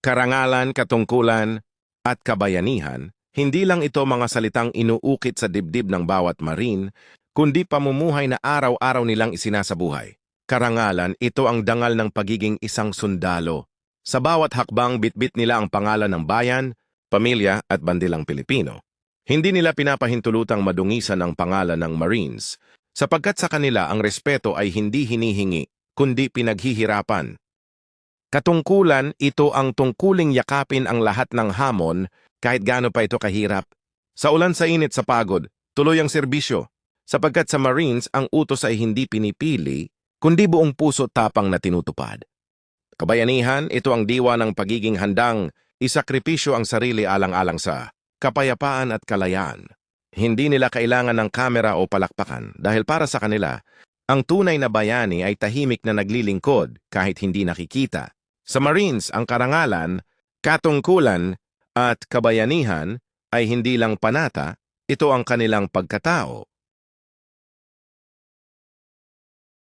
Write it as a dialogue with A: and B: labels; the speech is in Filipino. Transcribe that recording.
A: Karangalan, katungkulan, at kabayanihan, hindi lang ito mga salitang inuukit sa dibdib ng bawat Marine, kundi pamumuhay na araw-araw nilang isinasabuhay. Karangalan, ito ang dangal ng pagiging isang sundalo. Sa bawat hakbang, bitbit nila ang pangalan ng bayan, pamilya at bandilang Pilipino. Hindi nila pinapahintulutang madungisan ang pangalan ng Marines, sapagkat sa kanila ang respeto ay hindi hinihingi, kundi pinaghihirapan. Katungkulan, ito ang tungkuling yakapin ang lahat ng hamon kahit gaano pa ito kahirap. Sa ulan sa init sa pagod, tuloy ang serbisyo. Sapagkat sa Marines, ang utos ay hindi pinipili, kundi buong puso tapang na tinutupad. Kabayanihan, ito ang diwa ng pagiging handang isakripisyo ang sarili alang-alang sa kapayapaan at kalayaan. Hindi nila kailangan ng kamera o palakpakan dahil para sa kanila, ang tunay na bayani ay tahimik na naglilingkod kahit hindi nakikita. Sa Marines, ang karangalan, katungkulan at kabayanihan ay hindi lang panata, ito ang kanilang pagkatao.